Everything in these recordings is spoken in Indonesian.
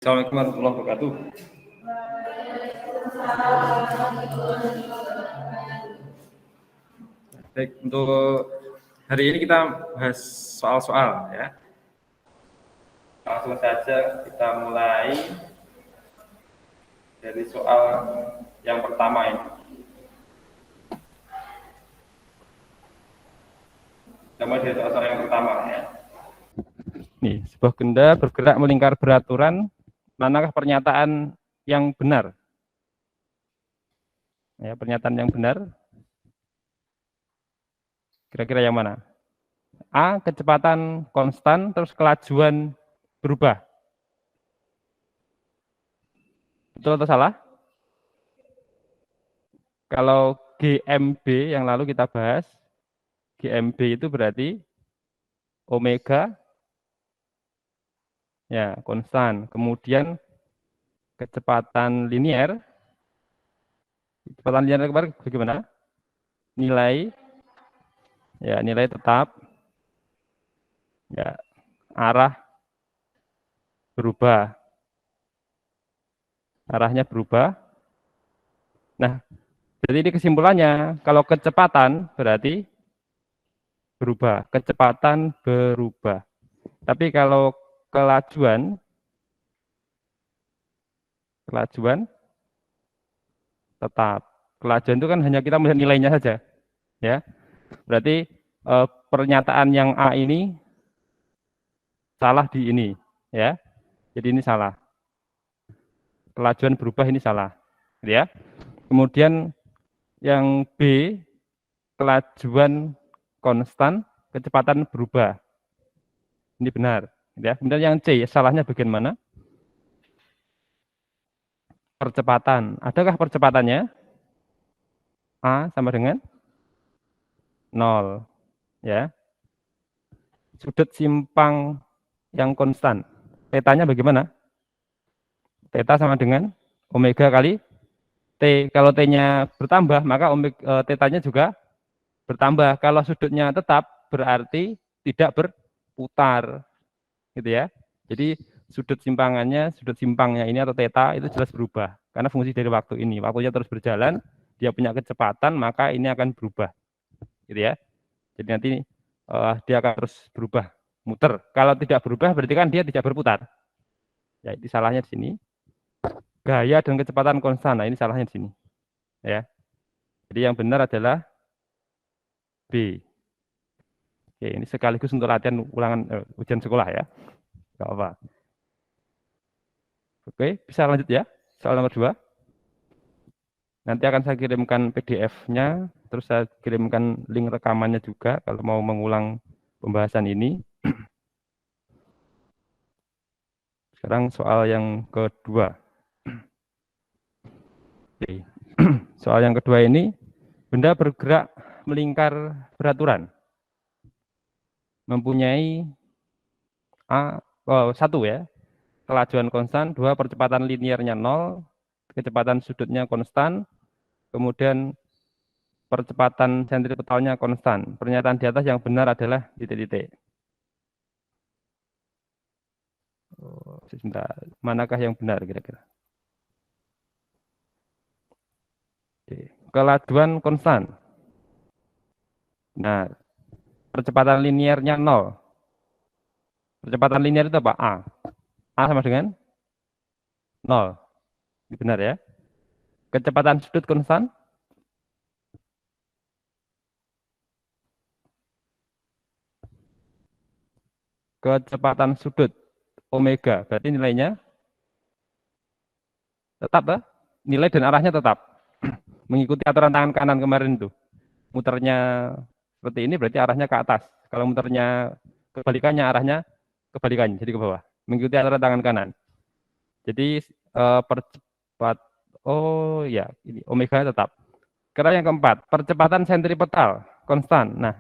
Assalamualaikum warahmatullahi wabarakatuh. Baik, untuk hari ini kita bahas soal-soal ya. Langsung saja kita mulai dari soal yang pertama ini. Kita mulai dari soal yang pertama ya. Nih, sebuah benda bergerak melingkar beraturan, manakah pernyataan yang benar? Ya, pernyataan yang benar. Kira-kira yang mana? A, kecepatan konstan, terus kelajuan berubah. Betul atau salah? Kalau GMB yang lalu kita bahas, GMB itu berarti omega ya konstan. Kemudian kecepatan linear kemarin bagaimana? Nilai tetap ya, arah berubah. Arahnya berubah. Nah, jadi ini kesimpulannya, kalau kecepatan berarti berubah, kecepatan berubah. Tapi kalau kelajuan tetap. Kelajuan itu kan hanya kita melihat nilainya saja, ya. Berarti pernyataan yang A ini salah di ini, ya. Jadi ini salah. Kelajuan berubah ini salah, ya. Kemudian yang B, kelajuan konstan, kecepatan berubah. Ini benar, ya. Kemudian yang C, salahnya bagian mana? Percepatan. Adakah percepatannya? A sama dengan 0, ya. Sudut simpang yang konstan. Tetanya bagaimana? Theta sama dengan omega kali T. Kalau T-nya bertambah, maka tetanya juga bertambah. Kalau sudutnya tetap, berarti tidak berputar. Gitu ya. Jadi sudut simpangnya ini atau theta itu jelas berubah. Karena fungsi dari waktu ini. Waktunya terus berjalan, dia punya kecepatan, maka ini akan berubah. Gitu ya. Jadi nanti dia akan terus berubah, muter. Kalau tidak berubah, berarti kan dia tidak berputar. Ya, ini salahnya di sini. Gaya dan kecepatan konstan. Nah, ini salahnya di sini. Ya. Jadi yang benar adalah B. Oke, ini sekaligus untuk latihan ulangan ujian sekolah ya. Enggak apa. Oke, bisa lanjut ya. Soal nomor 2. Nanti akan saya kirimkan PDF-nya, terus saya kirimkan link rekamannya juga kalau mau mengulang pembahasan ini. Sekarang soal yang kedua. Oke. Soal yang kedua ini, benda bergerak melingkar beraturan. Mempunyai satu ya, kelajuan konstan, 2 percepatan linearnya 0, kecepatan sudutnya konstan, kemudian percepatan sentripetalnya konstan. Pernyataan di atas yang benar adalah titik-titik. Sebentar, manakah yang benar kira-kira? Kelajuan konstan. Nah, percepatan linearnya 0. Percepatan linear itu apa? A. A sama dengan 0. Ini benar ya. Kecepatan sudut konstan. Kecepatan sudut omega. Berarti nilainya tetap ya. Nilai dan arahnya tetap. Mengikuti aturan tangan kanan kemarin itu. Muternya seperti ini berarti arahnya ke atas. Kalau muternya kebalikannya arahnya kebalikannya, jadi ke bawah. Mengikuti aturan tangan kanan. Jadi percepat. Oh ya, ini omega tetap. Karena yang keempat, percepatan sentripetal konstan. Nah,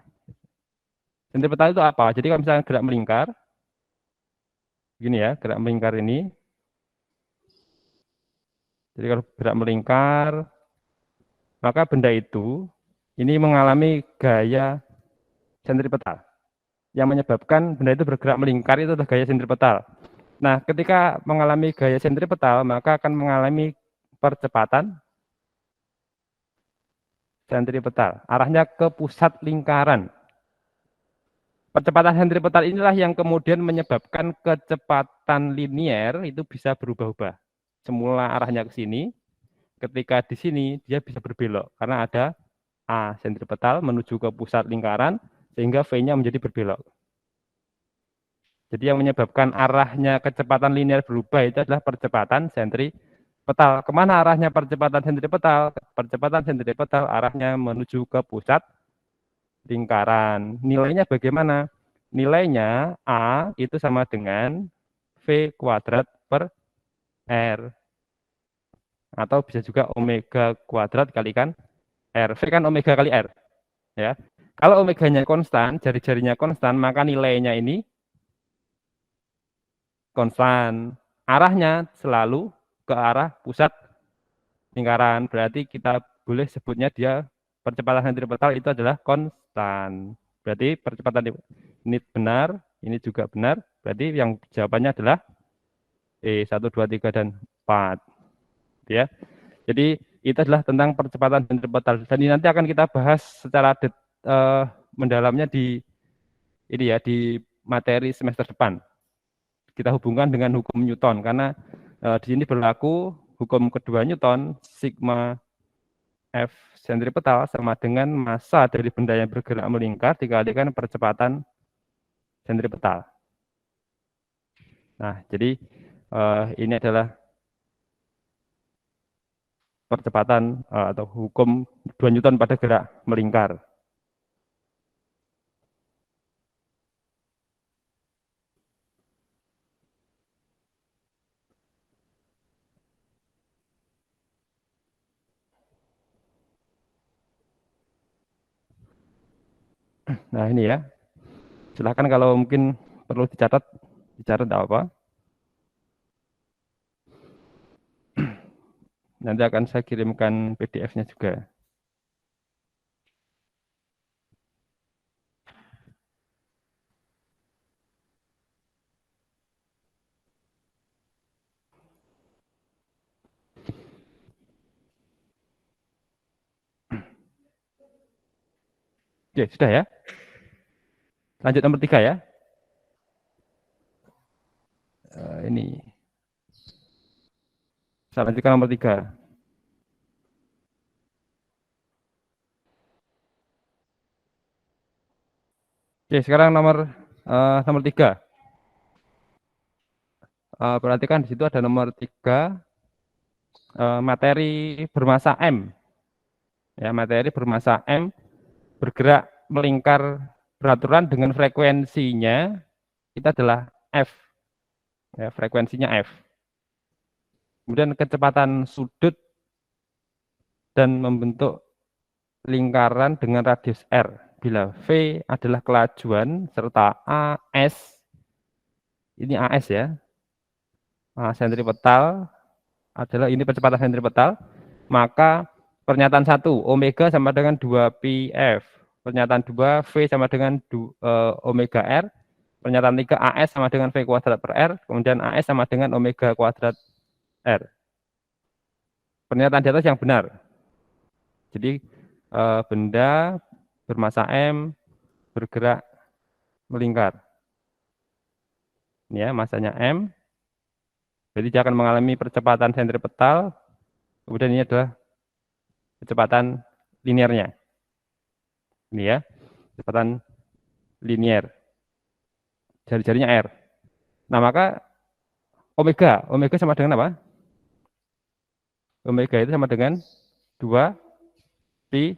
sentripetal itu apa? Jadi kalau misalnya gerak melingkar, gini ya, gerak melingkar ini. Jadi kalau gerak melingkar, maka benda itu ini mengalami gaya sentripetal. Yang menyebabkan benda itu bergerak melingkar itu adalah gaya sentripetal. Nah, ketika mengalami gaya sentripetal, maka akan mengalami percepatan sentripetal. Arahnya ke pusat lingkaran. Percepatan sentripetal inilah yang kemudian menyebabkan kecepatan linier itu bisa berubah-ubah. Semula arahnya ke sini, ketika di sini dia bisa berbelok karena ada A sentripetal menuju ke pusat lingkaran sehingga V-nya menjadi berbelok. Jadi yang menyebabkan arahnya kecepatan linier berubah itu adalah percepatan sentripetal. Kemana arahnya percepatan sentripetal? Percepatan sentripetal arahnya menuju ke pusat lingkaran. Nilainya bagaimana? Nilainya A itu sama dengan V kuadrat per R. Atau bisa juga omega kuadrat kalikan R. V kan omega kali R. Ya. Kalau omeganya konstan, jari-jarinya konstan, maka nilainya ini konstan. Arahnya selalu ke arah pusat lingkaran. Berarti kita boleh sebutnya dia percepatan sentripetal itu adalah konstan. Berarti percepatan ini benar, ini juga benar. Berarti yang jawabannya adalah E 1, 2, 3, dan 4. Ya. Jadi itu adalah tentang percepatan sentripetal. Dan ini nanti akan kita bahas secara mendalamnya di ini ya di materi semester depan. Kita hubungkan dengan hukum Newton karena di sini berlaku hukum kedua Newton, sigma F sentripetal sama dengan massa dari benda yang bergerak melingkar dikalikan percepatan sentripetal. Nah, jadi ini adalah percepatan atau hukum 2 Newton pada gerak melingkar. Nah, ini ya. Silahkan kalau mungkin perlu dicatat apa. Nanti akan saya kirimkan PDF-nya juga. Oke, sudah ya. Lanjut nomor 3 ya. Ini. Saya lanjutkan nomor 3. Oke, sekarang nomor 3. Perhatikan di situ ada nomor 3 materi bermassa M. Ya, materi bermassa M bergerak melingkar beraturan dengan frekuensinya itu adalah F. Ya, frekuensinya F. Kemudian kecepatan sudut dan membentuk lingkaran dengan radius R. Bila V adalah kelajuan serta AS, ini AS ya, sentripetal adalah ini percepatan sentripetal, maka pernyataan 1, omega sama dengan 2πf. Pernyataan 2, V sama dengan omega R. Pernyataan 3, AS sama dengan V kuadrat per R. Kemudian AS sama dengan omega kuadrat R. Pernyataan di atas yang benar. Jadi benda bermassa M bergerak melingkar. Ini ya, massanya M. Jadi dia akan mengalami percepatan sentripetal. Kemudian ini adalah kecepatan linearnya. Ini ya, kecepatan linier. Jari-jarinya R. Nah, maka omega sama dengan apa? Omega itu sama dengan 2 pi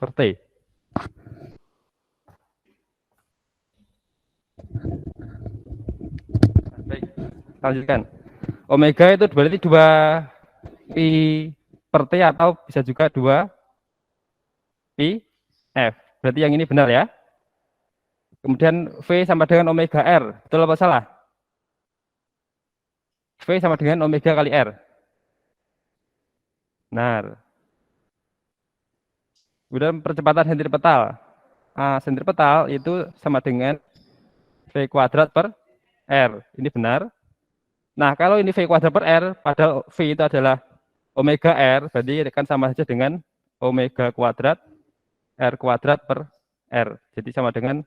per T. Baik, lanjutkan. Omega itu berarti 2 pi per T atau bisa juga 2 pi F. Berarti yang ini benar ya. Kemudian V sama dengan omega R. Betul apa salah? V sama dengan omega kali R. Benar. Kemudian percepatan sentripetal. Sentripetal itu sama dengan V kuadrat per R. Ini benar. Nah, kalau ini V kuadrat per R, pada V itu adalah omega R, berarti kan sama saja dengan omega kuadrat R kuadrat per R. Jadi sama dengan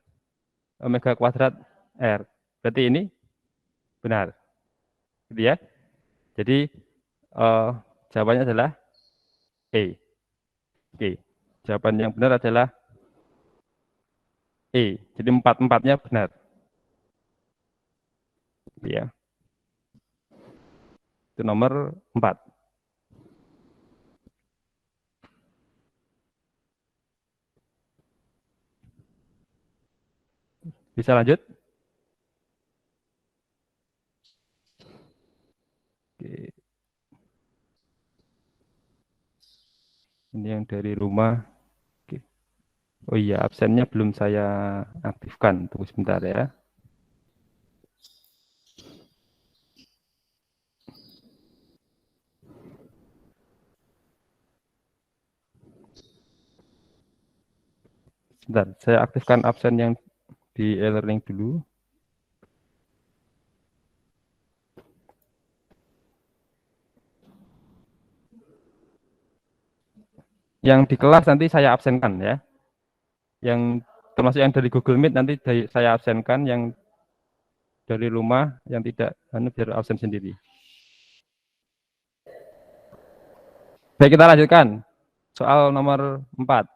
omega kuadrat R. Berarti ini benar. Gitu ya. Jadi jawabannya adalah E. Oke. Jawaban yang benar adalah E. Jadi empat-empatnya benar. Ya. Itu nomor 4. Bisa lanjut? Oke. Ini yang dari rumah. Oke. Oh iya, absennya belum saya aktifkan. Tunggu sebentar ya. Sebentar, saya aktifkan absen yang di e-learning dulu. Yang di kelas nanti saya absenkan ya. Yang termasuk yang dari Google Meet nanti saya absenkan, yang dari rumah yang tidak biar absen sendiri. Baik, kita lanjutkan. Soal nomor 4.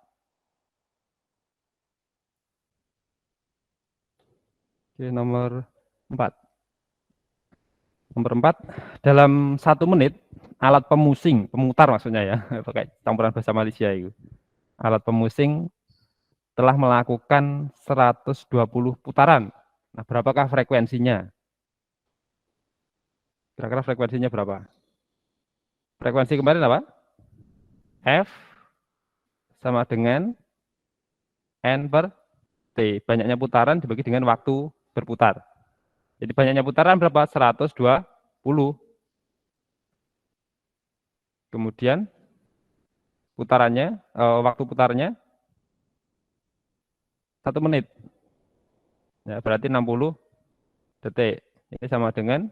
Oke, nomor 4. Nomor 4, dalam 1 menit alat pemusing, pemutar maksudnya ya, pakai campuran bahasa Malaysia itu. Alat pemusing telah melakukan 120 putaran. Nah, berapakah frekuensinya? Kira-kira frekuensinya berapa? Frekuensi kemarin apa? F sama dengan N per T. Banyaknya putaran dibagi dengan waktu berputar. Jadi banyaknya putaran berapa? 120. Kemudian putarannya, waktu putarnya 1 menit. Ya, berarti 60 detik. Ini sama dengan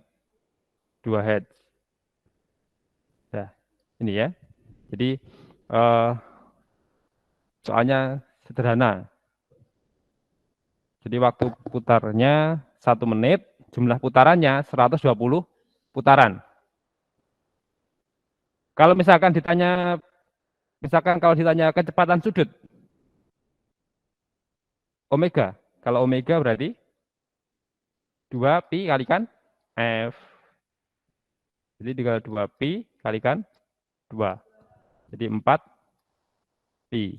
2 Hz. Nah, ini ya. Jadi soalnya sederhana. Jadi waktu putarnya 1 menit, jumlah putarannya 120 putaran. Kalau misalkan ditanya, kalau ditanya kecepatan sudut, omega. Kalau omega berarti 2 pi kalikan F. Jadi tinggal 2 pi kalikan 2. Jadi 4 pi.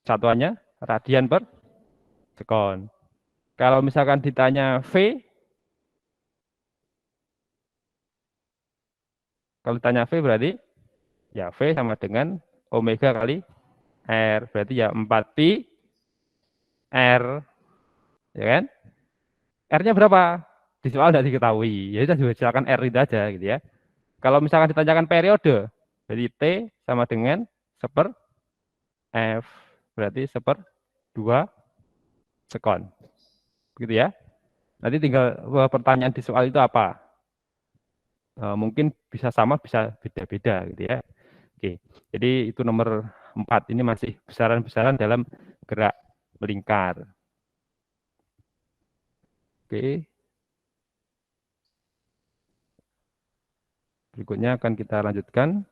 Satuannya radian per sekon. Kalau misalkan ditanya V, kalau ditanya V berarti ya V sama dengan omega kali R. Berarti ya 4 pi R. Ya kan? R-nya berapa? Di soal tidak diketahui. Ya sudah silakan R itu aja gitu ya. Kalau misalkan ditanyakan periode, jadi T sama dengan 1/, F. Berarti 1/2 sekon. Begitu ya. Nanti tinggal pertanyaan di soal itu apa. Mungkin bisa sama, bisa beda-beda gitu ya. Oke, jadi itu nomor 4. Ini masih besaran-besaran dalam gerak melingkar. Oke. Berikutnya akan kita lanjutkan.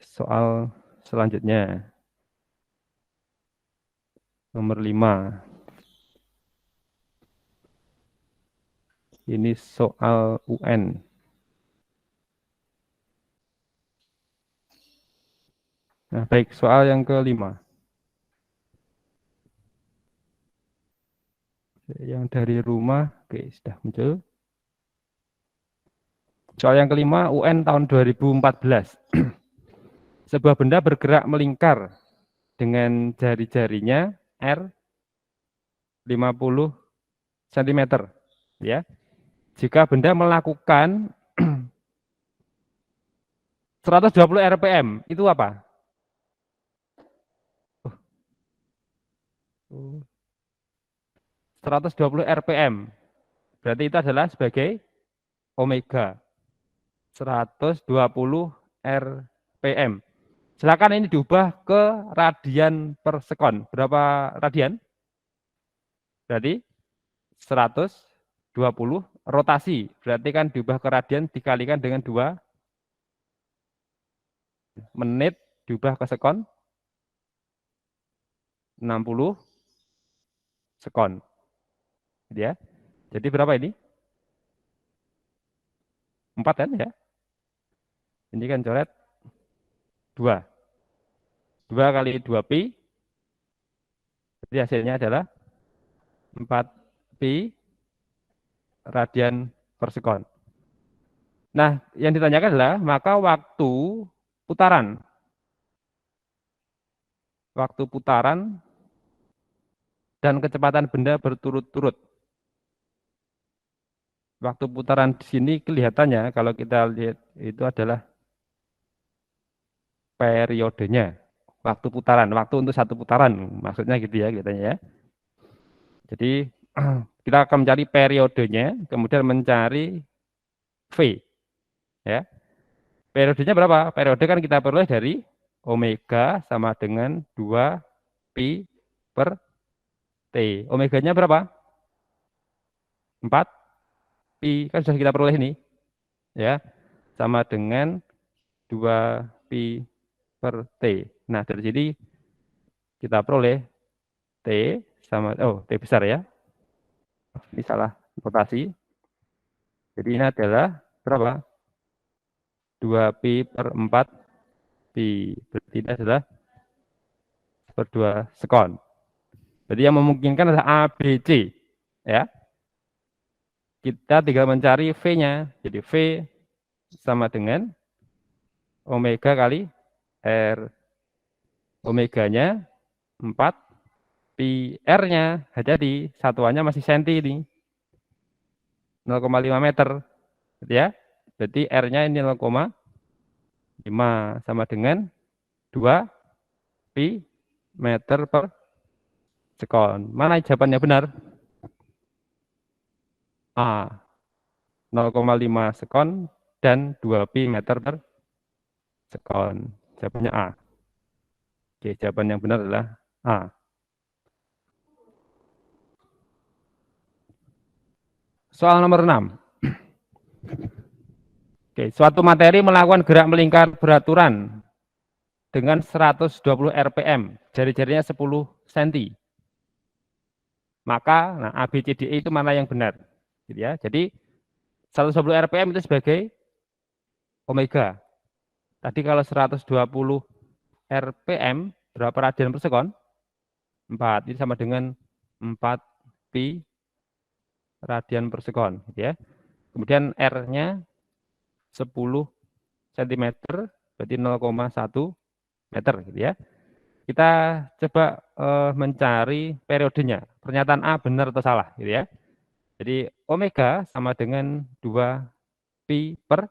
Soal selanjutnya. Nomor 5. Ini soal UN. Nah, baik, soal yang ke-5. Yang dari rumah, oke, sudah muncul. Soal yang ke-5, UN tahun 2014. Sebuah benda bergerak melingkar dengan jari-jarinya R 50 cm. Ya. Jika benda melakukan 120 rpm, itu apa? 120 rpm. Berarti itu adalah sebagai omega 120 rpm. Silakan ini diubah ke radian per sekon. Berapa radian? Berarti 120 rotasi. Berarti kan diubah ke radian dikalikan dengan 2 menit diubah ke sekon 60 sekon. Ya. Jadi berapa ini? 4 kan ya? Ini kan coret 2. 2 kali 2 pi. Jadi hasilnya adalah 4 pi radian per sekon. Nah, yang ditanyakan adalah maka waktu putaran dan kecepatan benda berturut-turut. Waktu putaran di sini kelihatannya kalau kita lihat itu adalah periodenya. Waktu putaran, waktu untuk satu putaran, maksudnya gitu ya kelihatannya ya. Jadi kita akan mencari periodenya, kemudian mencari V. Ya. Periodenya berapa? Periode kan kita peroleh dari omega sama dengan 2 pi per T. Omeganya berapa? 4 pi, kan sudah kita peroleh ini. Ya, sama dengan 2 pi per T. Nah, dari sini kita peroleh T sama, T besar ya. Ini salah notasi. Jadi ini adalah berapa? 2 pi per 4 pi. Berarti ini adalah per 2 sekon. Jadi yang memungkinkan adalah A, B, C. Ya. Kita tinggal mencari V-nya. Jadi V sama dengan omega kali R. Omeganya 4, pi R-nya, hati-hati, satuannya masih senti ini. 0,5 meter. Ya. Berarti R-nya ini 0,5 sama dengan 2 pi meter per sekon. Mana jawabannya benar? A. 0,5 sekon dan 2 pi meter per sekon. Jawabannya A. Oke, jawaban yang benar adalah A. Soal nomor 6. Oke, suatu materi melakukan gerak melingkar beraturan dengan 120 rpm, jari-jarinya 10 cm. Maka, nah, A, B, C, D, E itu mana yang benar? Gitu ya. Jadi 120 rpm itu sebagai omega. Tadi kalau 120 rpm berapa radian per sekon? 4. Ini sama dengan 4 pi radian per sekon. Gitu ya. Kemudian R-nya 10 cm, berarti 0,1 meter. Gitu ya. Kita coba mencari periodenya. Pernyataan A benar atau salah. Gitu ya. Jadi omega sama dengan 2 pi per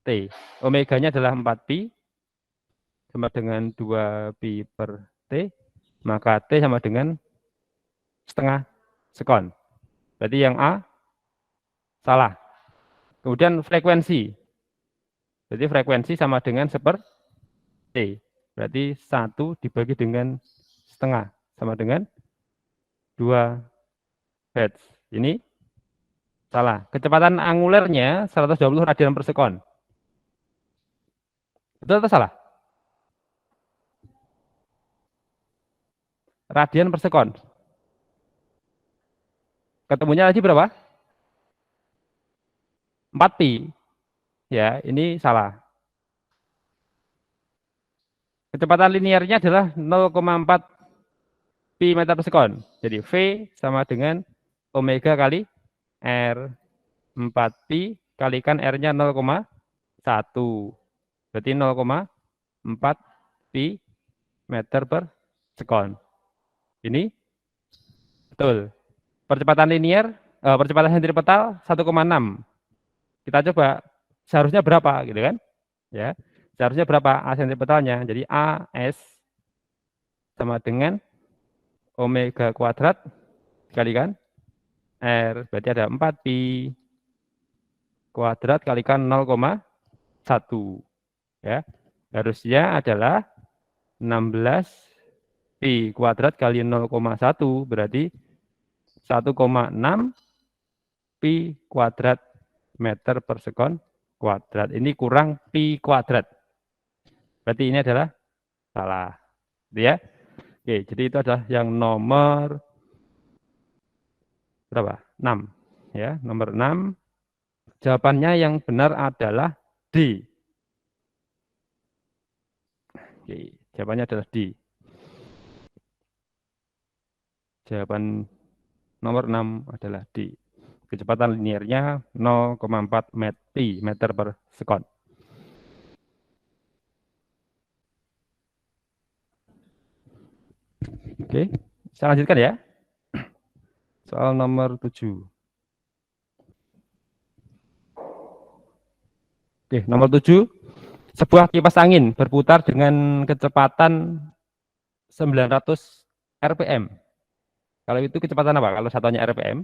T. Omeganya adalah 4 pi sama dengan 2 pi per T. Maka T sama dengan setengah sekon. Berarti yang A salah. Kemudian frekuensi. Jadi frekuensi sama dengan T. Berarti 1 dibagi dengan setengah. Sama dengan 2 Hz. Ini salah. Kecepatan angulernya 120 radian per sekon. Betul atau salah? Radian per sekon. Ketemunya lagi berapa? 4 pi. Ya, ini salah. Kecepatan linearnya adalah 0,4 pi meter per sekon. Jadi V sama dengan omega kali R. 4 pi kalikan R-nya 0,1. Berarti 0,4 pi meter per sekon. Ini betul. Percepatan linear, percepatan sentripetal 1,6. Kita coba seharusnya berapa gitu kan? Ya. Seharusnya berapa A sentripetalnya? Jadi AS sama dengan omega kuadrat dikalikan R. Berarti ada 4pi kuadrat kalikan 0,1. Ya. Harusnya adalah 16pi kuadrat kali 0,1 berarti 1,6 pi kuadrat meter per sekon kuadrat. Ini kurang pi kuadrat. Berarti ini adalah salah. Ya. Oke, jadi itu adalah yang nomor berapa? 6. Ya, nomor 6. Jawabannya yang benar adalah D. Oke, jawabannya adalah D. Jawaban nomor 6 adalah D. Kecepatan linearnya 0,4 meter per sekon. Oke, saya lanjutkan ya. Soal nomor 7. Oke, nomor 7. Sebuah kipas angin berputar dengan kecepatan 900 rpm. Kalau itu kecepatan apa? Kalau satuannya rpm,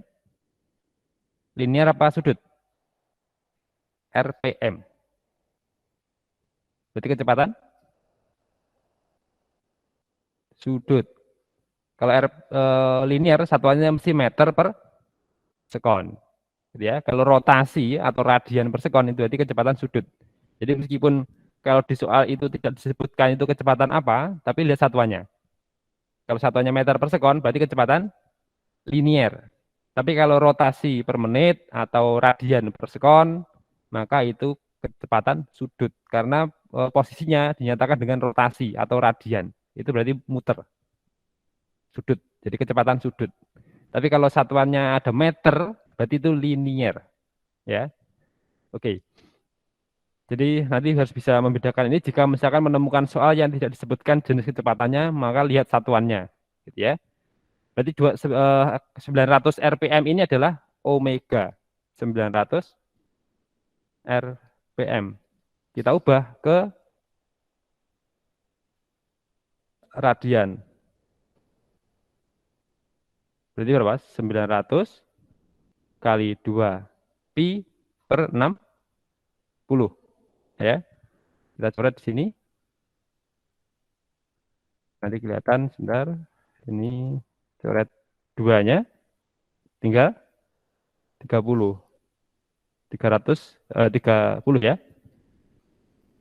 linear apa sudut? rpm. Berarti kecepatan sudut. Kalau linear satuannya mesti meter per sekon. Gitu ya. Kalau rotasi atau radian per sekon itu berarti kecepatan sudut. Jadi meskipun kalau di soal itu tidak disebutkan itu kecepatan apa, tapi lihat satuannya. Kalau satuannya meter per sekon berarti kecepatan linear. Tapi kalau rotasi per menit atau radian per sekon, maka itu kecepatan sudut. Karena posisinya dinyatakan dengan rotasi atau radian. Itu berarti muter. Sudut. Jadi kecepatan sudut. Tapi kalau satuannya ada meter, berarti itu linear. Ya. Oke. Jadi nanti harus bisa membedakan ini jika misalkan menemukan soal yang tidak disebutkan jenis kecepatannya, maka lihat satuannya. Gitu ya. Berarti 900 rpm ini adalah omega. 900 rpm. Kita ubah ke radian. Berarti berapa? 900 kali 2 pi per 60. Ya. Kita coret di sini. Nanti kelihatan sebentar. Ini coret 2-nya. Tinggal 30. 30 ya.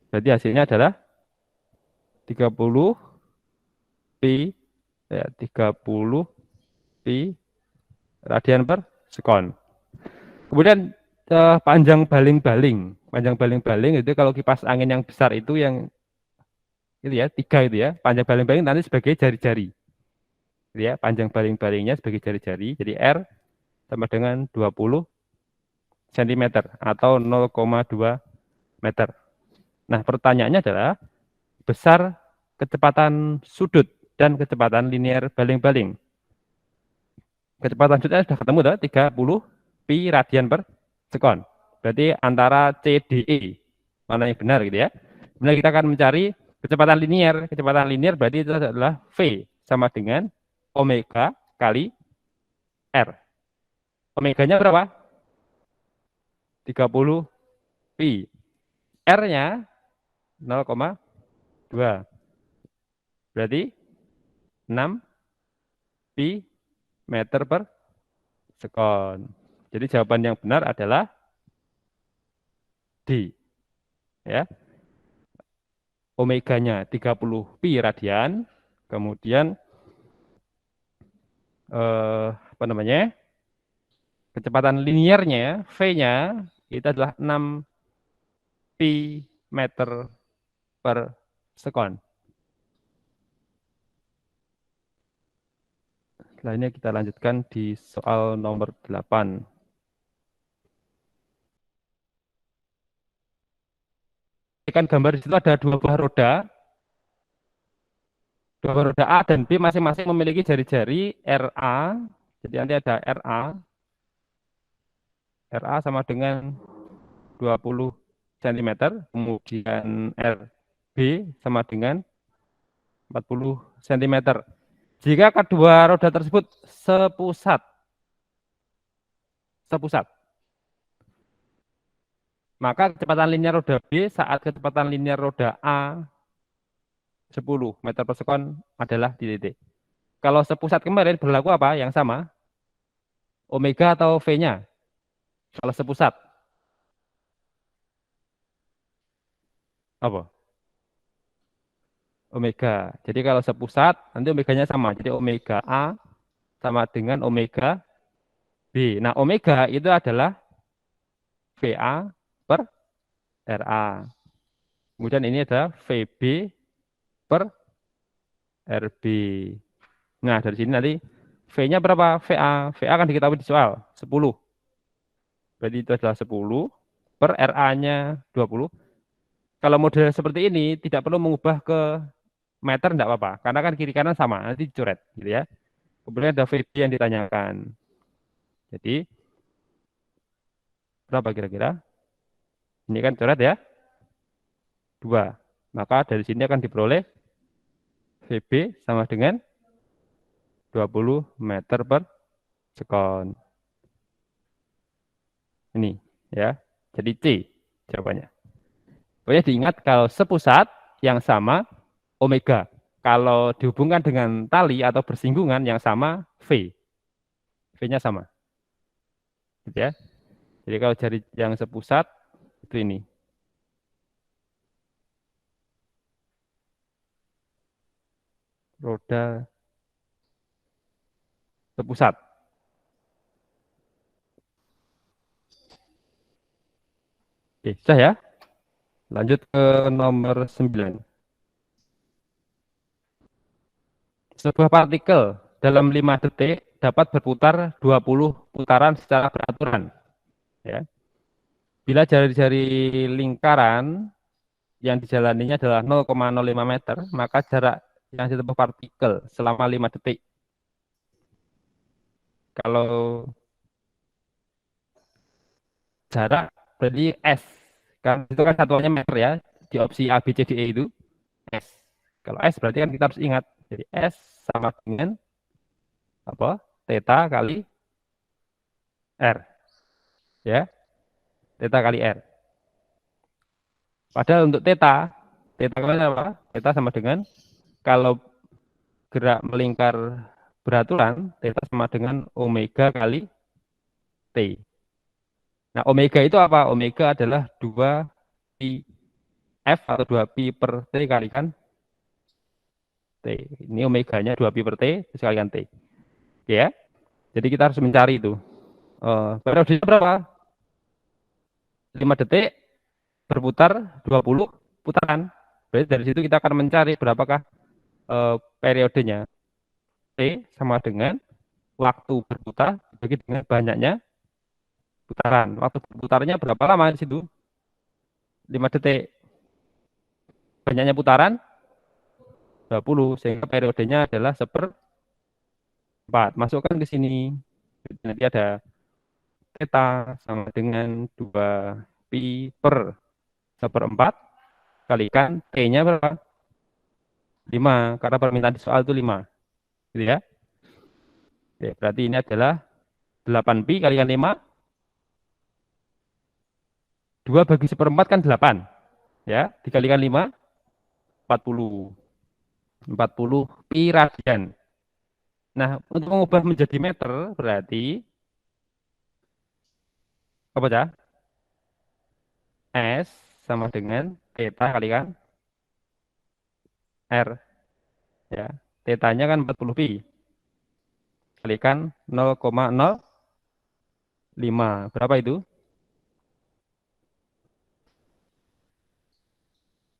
Berarti hasilnya adalah 30 pi ya 30 pi radian per sekon. Kemudian panjang baling-baling. Panjang baling-baling itu kalau kipas angin yang besar itu yang itu ya, 3 itu ya. Panjang baling-baling nanti sebagai jari-jari. Gitu ya, panjang baling-balingnya sebagai jari-jari. Jadi R sama dengan 20 cm atau 0,2 meter. Nah, pertanyaannya adalah besar kecepatan sudut dan kecepatan linear baling-baling. Kecepatan sudutnya sudah ketemu, 30 pi radian per sekon. Berarti antara CDE mana yang benar gitu ya. Kemudian kita akan mencari kecepatan linear. Kecepatan linear berarti itu adalah V sama dengan omega kali R. Omeganya berapa? 30 pi. R-nya 0,2. Berarti 6 pi meter per sekon. Jadi jawaban yang benar adalah D. Ya. Omeganya 30 pi radian, kemudian apa namanya? Kecepatan linearnya V-nya itu adalah 6 pi meter per sekon. Selanjutnya kita lanjutkan di soal nomor 8. Kan gambar di situ ada dua buah roda. Dua buah roda A dan B masing-masing memiliki jari-jari RA. Jadi nanti ada RA. RA sama dengan 20 cm. Kemudian RB sama dengan 40 cm. Jika kedua roda tersebut sepusat, sepusat. Maka kecepatan linear roda B saat kecepatan linear roda A 10 meter per sekon adalah di titik. Kalau sepusat kemarin berlaku apa? Yang sama? Omega atau V-nya? Kalau sepusat. Apa? Omega. Jadi kalau sepusat, nanti omeganya sama. Jadi omega A sama dengan omega B. Nah, omega itu adalah VA per RA. Kemudian ini adalah VB per RB. Nah, dari sini nanti V-nya berapa? VA. VA kan diketahui di soal, 10. Berarti itu adalah 10 per RA-nya 20. Kalau model seperti ini tidak perlu mengubah ke meter, enggak apa-apa. Karena kan kiri kanan sama, nanti dicoret gitu ya. Kemudian ada VB yang ditanyakan. Jadi berapa kira-kira? Ini kan coret ya, 2. Maka dari sini akan diperoleh VB sama dengan 20 meter per sekon. Ini ya. Jadi C jawabannya. Pokoknya diingat kalau sepusat yang sama omega. Kalau dihubungkan dengan tali atau bersinggungan yang sama V. V-nya sama. Gitu ya. Jadi kalau jari yang sepusat itu ini. Roda sepusat. Oke, sudah ya. Lanjut ke nomor 9. Sebuah partikel dalam 5 detik dapat berputar 20 putaran secara beraturan. Ya. Bila jari-jari lingkaran yang dijalaninya adalah 0,05 meter, maka jarak yang ditempuh partikel selama 5 detik. Kalau jarak berarti S. Kan itu kan satuannya meter ya. Di opsi A, B, C, D, E itu S. Kalau S berarti kan kita harus ingat. Jadi S sama dengan apa? Theta kali R. Ya, theta kali R. Padahal untuk theta, theta kali apa? Theta sama dengan kalau gerak melingkar beraturan, theta sama dengan omega kali T. Nah, omega itu apa? Omega adalah 2 pi F atau 2 pi per T kalikan T. Ini omeganya 2 pi per T, terus kalikan T. Oke ya. Jadi kita harus mencari itu. Periodenya berapa? 5 detik berputar 20 putaran. Berarti dari situ kita akan mencari berapakah periodenya. T sama dengan waktu berputar bagi dengan banyaknya putaran. Waktu berputarnya berapa lama di situ? 5 detik. Banyaknya putaran 20 sehingga periodenya adalah 1/4. Masukkan ke sini. Nanti ada theta sama dengan 2 pi per 1/4 kalikan T-nya berapa? 5 karena permintaan di soal itu 5. Gitu ya. Oke, berarti ini adalah 8 pi kalikan 5. 2 bagi 1/4 kan 8. Ya, dikalikan 5 40. 40 pi radian. Nah, untuk mengubah menjadi meter berarti apa ya? S sama dengan theta kalikan R ya. Tetanya kan 40 pi kalikan 0,05. Berapa itu?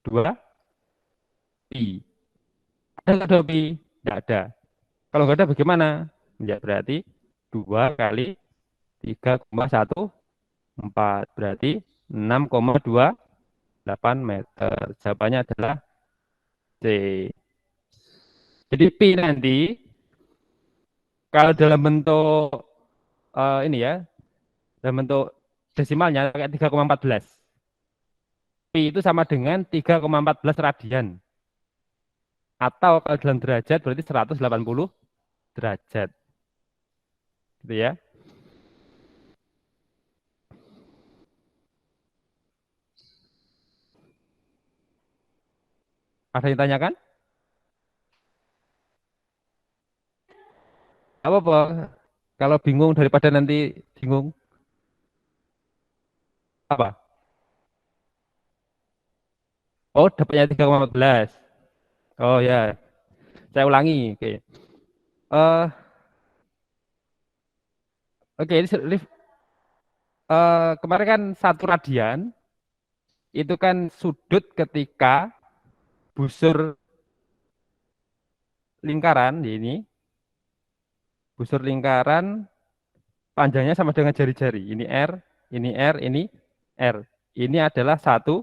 2 pi. Ada nggak 2 pi? Nggak ada. Kalau nggak ada bagaimana? Ya berarti 2 kali 3,14 berarti 6,28 meter. Jawabannya adalah C. Jadi pi nanti kalau dalam bentuk ini ya, dalam bentuk desimalnya kayak 3,14. Pi itu sama dengan 3,14 radian. Atau kalau dalam derajat berarti 180 derajat. Gitu ya. Ada yang tanyakan? Apa? Kalau bingung daripada nanti bingung, apa? Oh, dapatnya 3,14. Oh ya, saya ulangi. Oke. Eh, oke, ini kemarin kan satu radian itu kan sudut ketika busur lingkaran ini, busur lingkaran panjangnya sama dengan jari-jari. Ini R, ini R, ini R. Ini adalah satu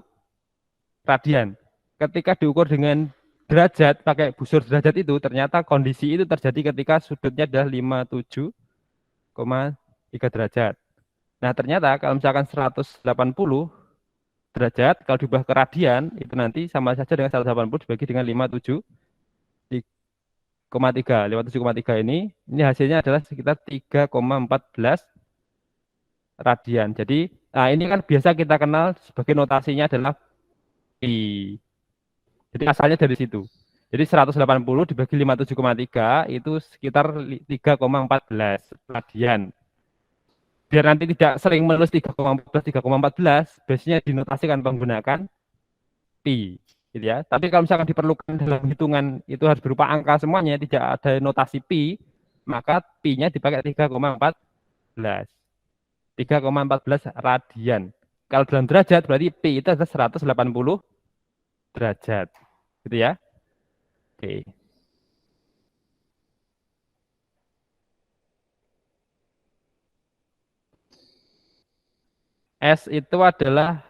radian. Ketika diukur dengan derajat, pakai busur derajat itu, ternyata kondisi itu terjadi ketika sudutnya adalah 57,3 derajat. Nah, ternyata kalau misalkan 180 derajat, kalau diubah ke radian, itu nanti sama saja dengan 180 dibagi dengan 57,3. 57,3 ini hasilnya adalah sekitar 3,14 radian. Jadi, nah ini kan biasa kita kenal sebagai notasinya adalah pi. Jadi asalnya dari situ. Jadi 180 dibagi 57,3 itu sekitar 3,14 radian. Biar nanti tidak sering menulis 3,14, biasanya dinotasikan menggunakan pi. Gitu ya. Tapi kalau misalkan diperlukan dalam hitungan itu harus berupa angka semuanya, tidak ada notasi pi, maka pi-nya dipakai 3,14. 3,14 radian. Kalau dalam derajat berarti pi itu adalah 180 derajat. Gitu ya. Oke. S itu adalah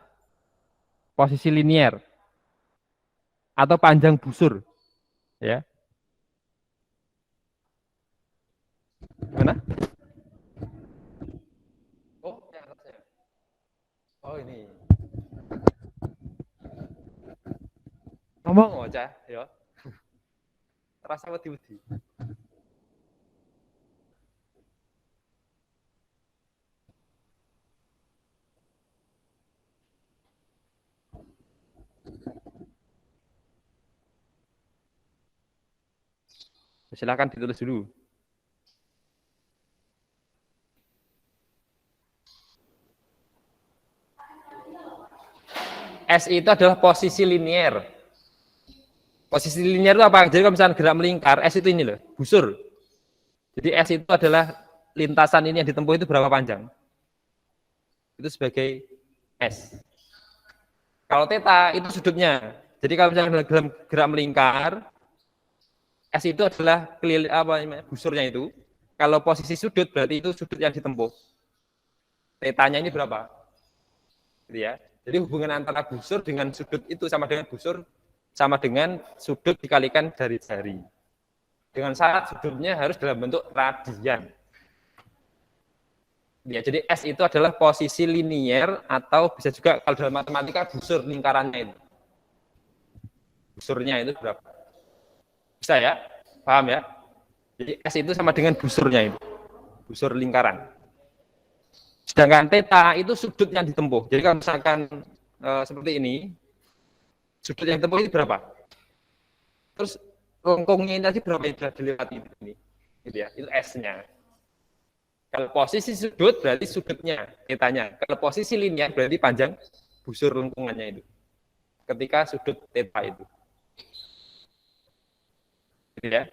posisi linier atau panjang busur, ya. Gimana? Oh, oh ini. Ngomong aja, ya. Terasa wedi-wedi. Silakan ditulis dulu. S itu adalah posisi linier. Posisi linier itu apa? Jadi kalau misalnya gerak melingkar, S itu ini loh, busur. Jadi S itu adalah lintasan ini yang ditempuh itu berapa panjang? Itu sebagai S. Kalau theta itu sudutnya. Jadi kalau misalnya dalam gerak melingkar, S itu adalah busurnya itu. Kalau posisi sudut berarti itu sudut yang ditempuh. Tetanya ini berapa? Gitu ya. Jadi hubungan antara busur dengan sudut itu sama dengan busur sama dengan sudut dikalikan dari jari. Dengan syarat sudutnya harus dalam bentuk radian. Ya, jadi S itu adalah posisi linier atau bisa juga kalau dalam matematika busur lingkarannya itu. Busurnya itu berapa? Bisa ya? Paham ya? Jadi S itu sama dengan busurnya itu. Busur lingkaran. Sedangkan theta itu sudut yang ditempuh. Jadi kalau misalkan seperti ini, sudut yang ditempuh itu berapa? Terus lengkungnya ini tadi berapa yang sudah dilewati ini? Gitu ya, itu S-nya. Kalau posisi sudut berarti sudutnya, tetanya. Kalau posisi linier berarti panjang busur lengkungannya itu. Ketika sudut theta itu. Gitu ya.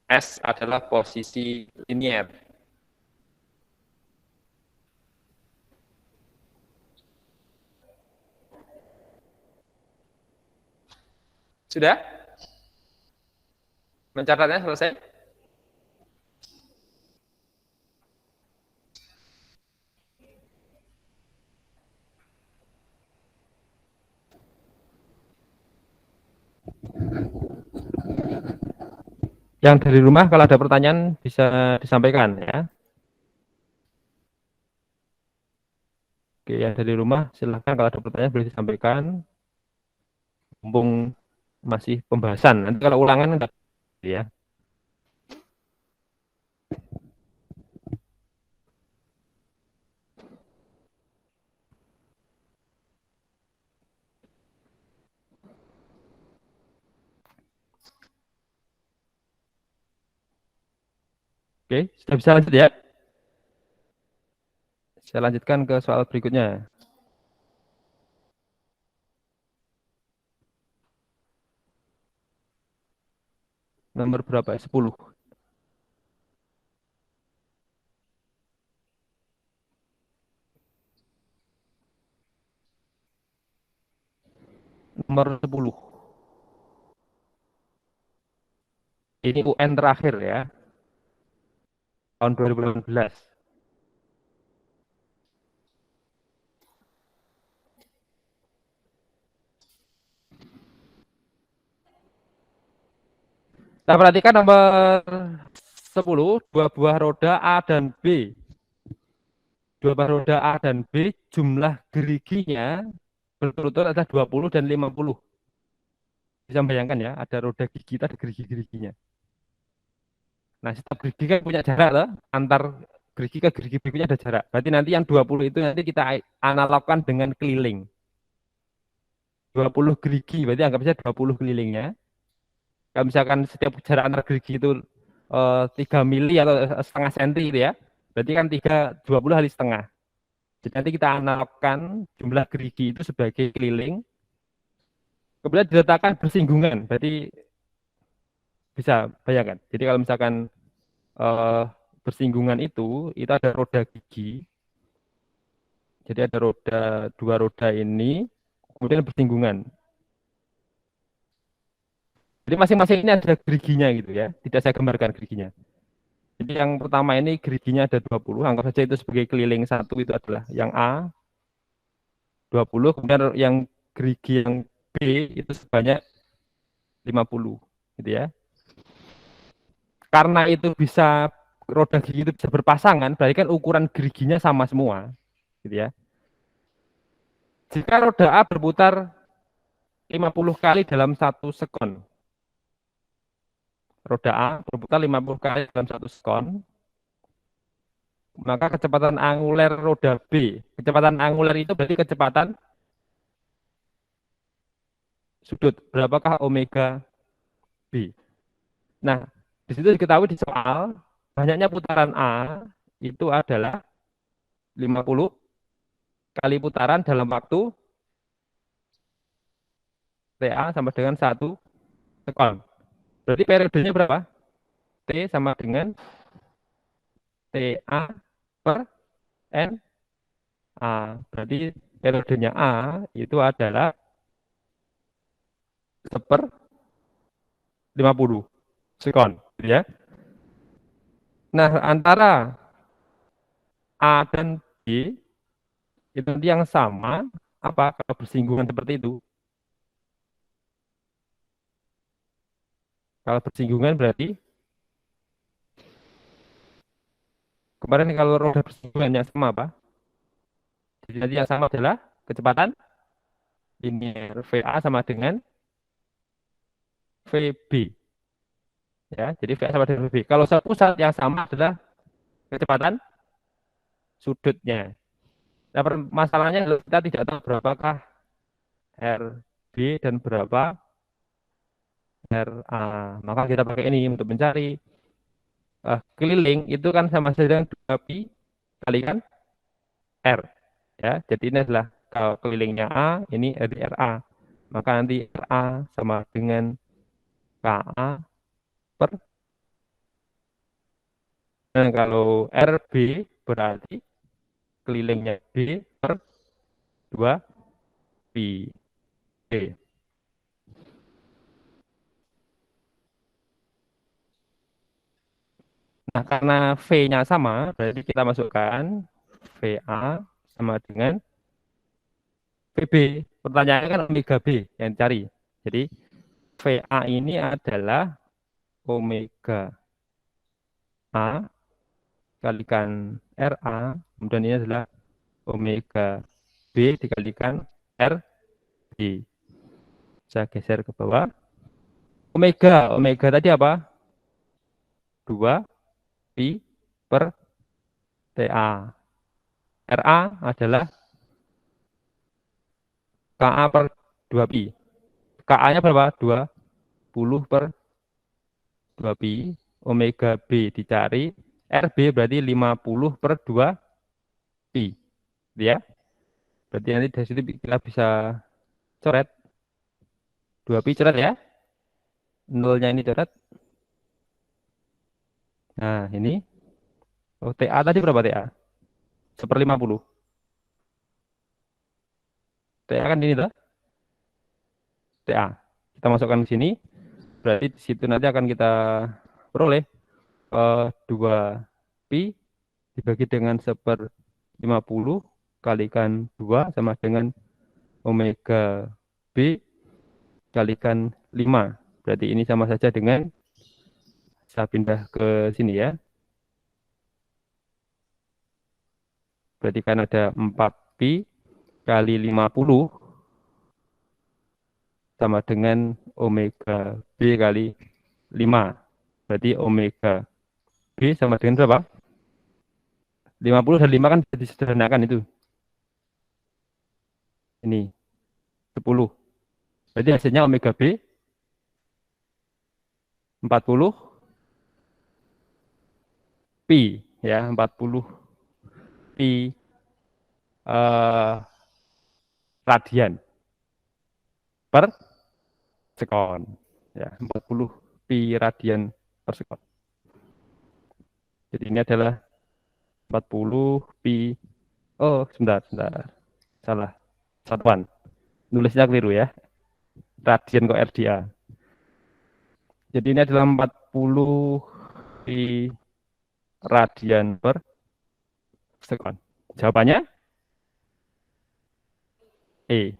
S adalah posisi linier. Sudah? Mencatatnya selesai? Yang dari rumah kalau ada pertanyaan bisa disampaikan ya. Oke, yang dari rumah silahkan kalau ada pertanyaan boleh disampaikan. Mumpung masih pembahasan. Nanti kalau ulangan enggak ya. Oke, sudah bisa lanjut ya. Saya lanjutkan ke soal berikutnya. Nomor berapa? 10. Nomor 10. Ini UN terakhir ya, tahun 2018. Nah, perhatikan nomor 10, dua buah roda A dan B. Dua buah roda A dan B, jumlah geriginya berturut-turut ada 20 dan 50. Bisa membayangkan ya, ada roda gigi, ada gerigi-geriginya. Nah, setiap gerigi kan punya jarak loh, antar gerigi ke gerigi berikutnya ada jarak. Berarti nanti yang 20 itu nanti kita analogkan dengan keliling. 20 gerigi, berarti anggap saja 20 kelilingnya. Kalau misalkan setiap jarak antar gerigi itu 3 mili atau setengah senti itu ya, berarti kan 20 kali setengah. Jadi nanti kita analogkan jumlah gerigi itu sebagai keliling, kemudian diletakkan bersinggungan, berarti bisa bayangkan. Jadi kalau misalkan eh, bersinggungan itu ada roda gigi, jadi ada dua roda ini, kemudian bersinggungan. Jadi masing-masing ini ada geriginya gitu ya, tidak saya gambarkan geriginya. Jadi yang pertama ini geriginya ada 20, anggap saja itu sebagai keliling satu itu adalah yang A, 20, kemudian yang gerigi yang B itu sebanyak 50 gitu ya. Karena itu bisa roda gigi itu bisa berpasangan, berarti kan ukuran geriginya sama semua gitu ya. Jika roda A berputar 50 kali dalam 1 sekon, roda A berputar 50 kali dalam 1 sekon, maka kecepatan anguler roda B, kecepatan anguler itu berarti kecepatan sudut. Berapakah omega B? Nah, di situ diketahui di soal banyaknya putaran A itu adalah 50 kali putaran dalam waktu TA sama dengan 1 sekon. Berarti periodenya berapa? T sama dengan TA per N A. Berarti periodenya A itu adalah 1/50 sekon. Ya. Nah, antara A dan B itu nanti yang sama apa kalau bersinggungan seperti itu? Kalau bersinggungan berarti kemarin kalau roda bersinggungan yang sama apa? Jadi nanti yang sama adalah kecepatan linear VA sama dengan VB. Ya, jadi VA sama dengan VB. Kalau pusat yang sama adalah kecepatan sudutnya. Nah, masalahnya kita tidak tahu berapakah RB dan berapa RA. Maka kita pakai ini untuk mencari keliling itu kan sama saja dengan 2pi kalikan R. Ya, jadi ini adalah kalau kelilingnya A, ini RA. Maka nanti RA sama dengan KA per. Nah, kalau RB berarti kelilingnya B per 2pi. Oke. Nah, karena V-nya sama, berarti kita masukkan VA sama dengan VB. Pertanyaannya kan omega B yang dicari. Jadi VA ini adalah omega A dikalikan RA, kemudian ini adalah omega B dikalikan RB. Saya geser ke bawah. Omega tadi apa? 2pi per TA. RA adalah KA per 2pi. KA-nya berapa? 20 per 2pi. Omega B dicari. RB berarti 50 per 2 pi. Ya. Berarti nanti dari situ kita bisa coret 2 pi coret ya. Nolnya ini coret. Nah, ini. Oh, TA tadi berapa TA? 1/50. TA kan ini tuh, TA. Kita masukkan ke sini. Berarti di situ nanti akan kita peroleh 2 pi dibagi dengan 1/50 kalikan 2 sama dengan omega B kalikan 5. Berarti ini sama saja dengan, saya pindah ke sini ya. Berarti kan ada 4 pi kali 50 sama dengan omega B kali 5. Berarti omega B sama dengan berapa? 50 dan 5 kan bisa disederhanakan itu. Ini 10. Berarti hasilnya omega B 40 pi ya, 40 pi eh, radian per sekon. Ya, 40 pi radian per sekon. Jadi ini adalah 40 pi. Oh, sebentar, sebentar. Salah. Satuan. Nulisnya keliru ya. Radian kok RDA. Jadi ini adalah 40 pi radian per sekon. Jawabannya E.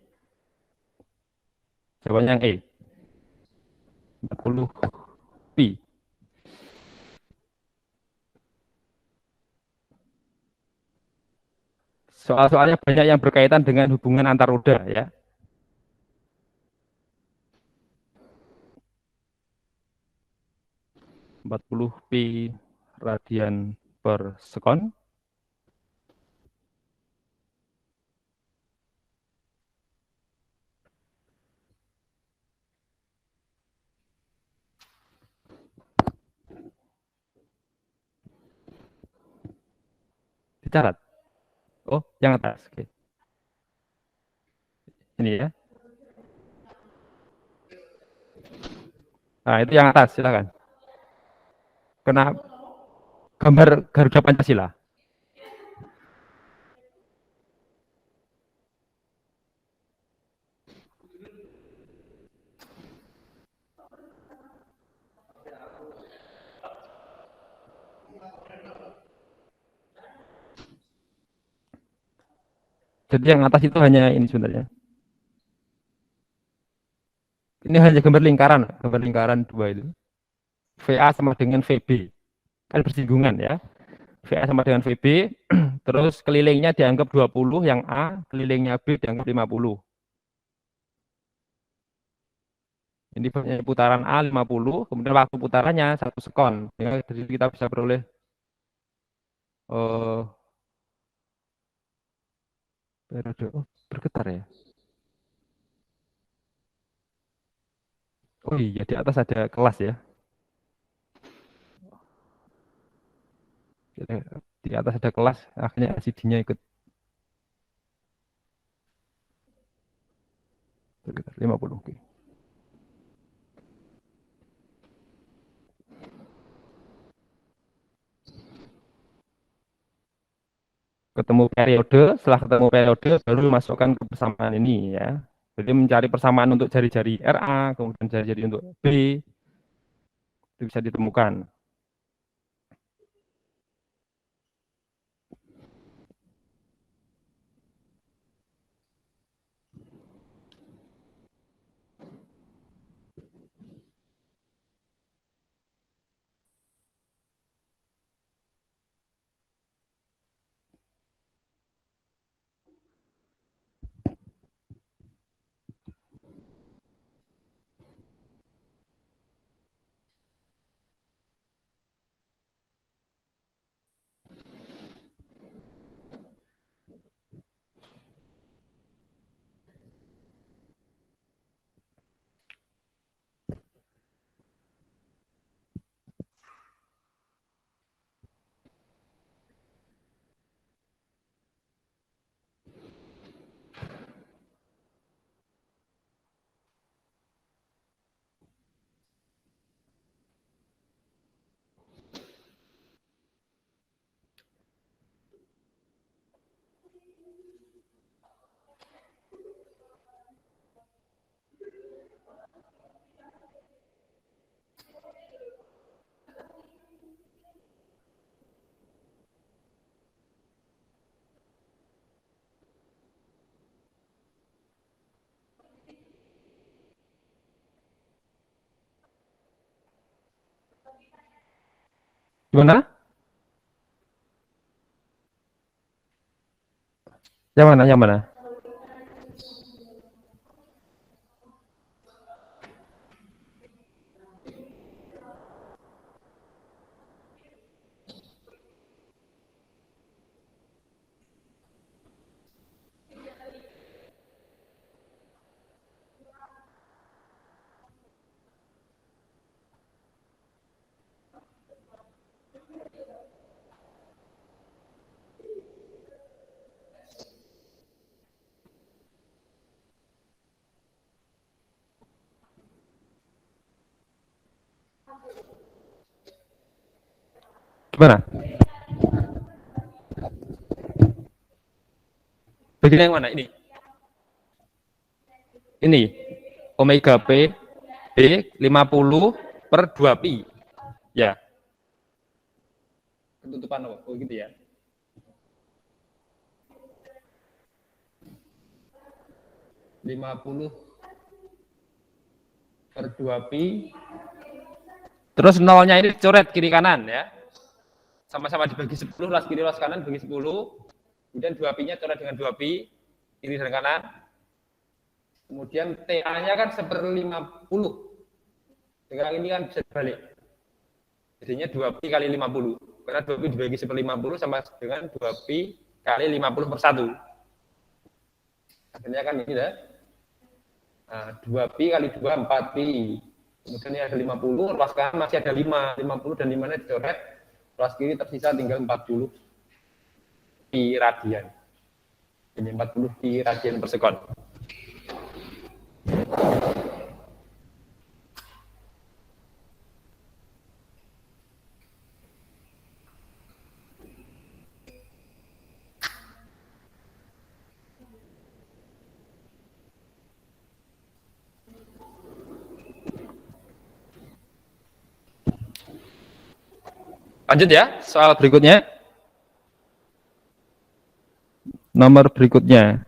Jawabannya yang E. 40 pi. Soal-soalnya banyak yang berkaitan dengan hubungan antar roda ya. 40 pi radian per sekon. Dicatat. Oh, yang atas. Oke. Ini ya. Nah, itu yang atas, silakan. Kena gambar Garuda Pancasila. Jadi yang atas itu hanya ini sebenarnya. Ini hanya gambar lingkaran dua itu. VA sama dengan VB. Kan bersinggungan ya. VA sama dengan VB, terus kelilingnya dianggap 20, yang A, kelilingnya B dianggap 50. Ini putaran A 50, kemudian waktu putarannya 1 sekon. Jadi kita bisa peroleh eh periode. Oh, bergetar ya. Oh iya, di atas ada kelas ya. Di atas ada kelas, akhirnya LCD-nya ikut bergetar 50. Oke. Ketemu periode, setelah ketemu periode baru masukkan ke persamaan ini ya. Jadi mencari persamaan untuk jari-jari RA, kemudian jari-jari untuk B, itu bisa ditemukan. Gimana? Yang mana? Yang mana? Gimana? Bagian yang mana? Ini omega P B 50 per 2 pi. Ya. Ketutupan oh gitu ya. Lima puluh per 2 pi. Terus nolnya ini coret kiri kanan ya. Sama-sama dibagi 10, las kiri las kanan bagi 10. Kemudian 2 pi-nya coret dengan 2 pi, kiri dan kanan. Kemudian TA-nya kan 1/50. Sekarang ini kan bisa dibalik. Jadinya 2 pi kali 50. Karena 2 pi dibagi 1/50 sama dengan 2 pi kali 50 per 1. Akhirnya kan ini dah. Nah, 2 pi kali 2, 4 pi. Kemudian ini ada 50, luas kanan masih ada 5. 50 dan 5-nya dicoret. Luas kiri tersisa tinggal 40 pi radian. Ini 40 pi radian per sekon. Lanjut ya, soal berikutnya. Nomor berikutnya.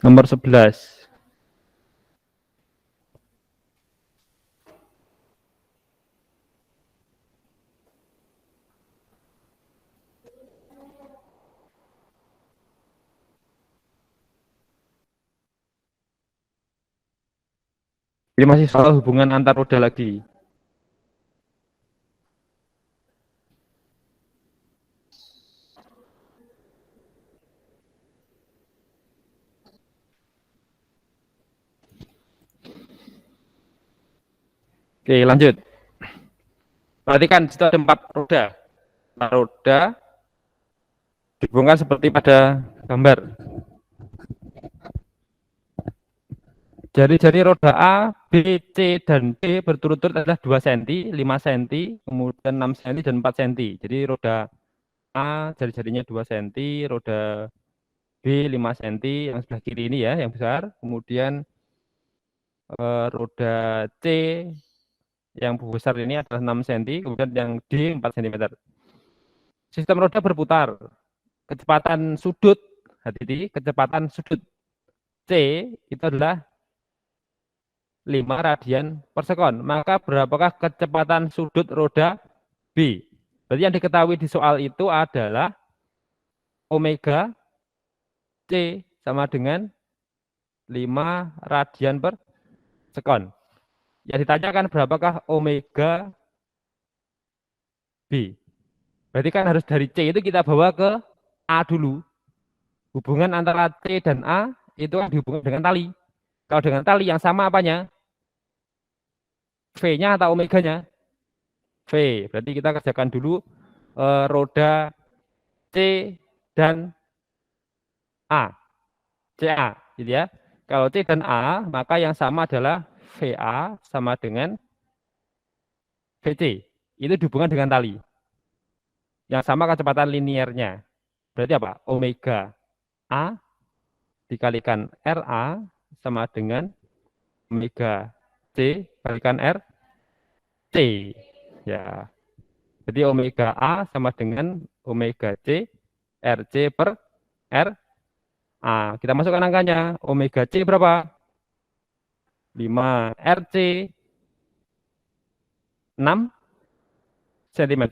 Nomor 11. Ini masih soal hubungan antar roda lagi. Oke, lanjut. Perhatikan, di situ ada 4 roda. 4 roda dihubungkan seperti pada gambar. Jari-jari roda A, B, C, dan D berturut-turut adalah 2 cm, 5 cm, kemudian 6 cm, dan 4 cm. Jadi roda A jari-jarinya 2 cm, roda B 5 cm, yang sebelah kiri ini ya, yang besar. Kemudian roda C yang besar ini adalah 6 cm, kemudian yang D 4 cm. Sistem roda berputar. Kecepatan sudut, hati-hati, kecepatan sudut C itu adalah 5 radian per sekon. Maka berapakah kecepatan sudut roda B? Berarti yang diketahui di soal itu adalah omega C sama dengan 5 radian per sekon. Yang ditanyakan berapakah omega B. Berarti kan harus dari C itu kita bawa ke A dulu. Hubungan antara C dan A itu kan dihubungkan dengan tali. Kalau dengan tali yang sama apanya? V-nya atau omeganya? V. Berarti kita kerjakan dulu roda C dan A. CA, gitu ya. Kalau C dan A, maka yang sama adalah VA sama dengan VC. Itu dihubungkan dengan tali. Yang sama kecepatan linearnya. Berarti apa? Omega A dikalikan RA sama dengan omega C kalikan RC. Ya. Jadi omega A sama dengan omega C RC per RA. Kita masukkan angkanya. Omega C berapa? 5. RC 6 cm.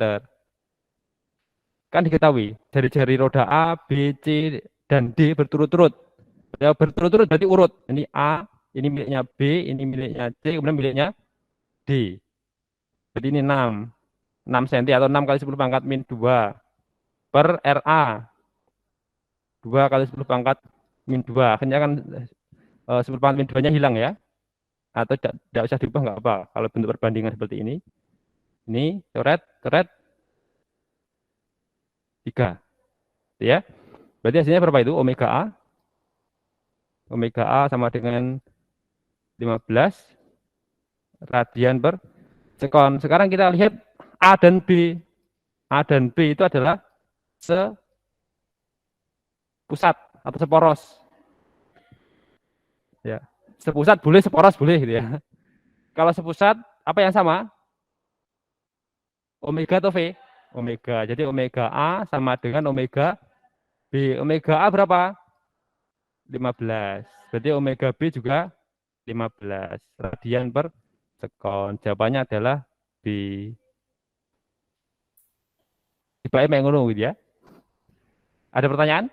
Kan diketahui jari-jari roda A, B, C, dan D berturut-turut. Ya, berturut-turut berarti urut. Ini A, ini miliknya B, ini miliknya C, kemudian miliknya D. Jadi ini 6 cm atau 6 kali 10 pangkat min 2 per RA. 2 kali 10 pangkat min 2. Akhirnya kan 10 pangkat min 2-nya hilang ya. Atau tidak usah diubah nggak apa. Kalau bentuk perbandingan seperti ini. Ini coret, coret 3. Ya. Berarti hasilnya berapa itu? Omega A. Omega A sama dengan 15 radian per sekon. Sekarang kita lihat A dan B. A dan B itu adalah sepusat atau seporos. Ya. Sepusat boleh, seporos boleh gitu ya. Kalau sepusat apa yang sama? Omega atau V? Omega. Jadi omega A sama dengan omega B. Omega A berapa? 15. Berarti omega B juga 15 radian per sekon. Jawabannya adalah B. Tiba emang ngono gitu ya. Ada pertanyaan?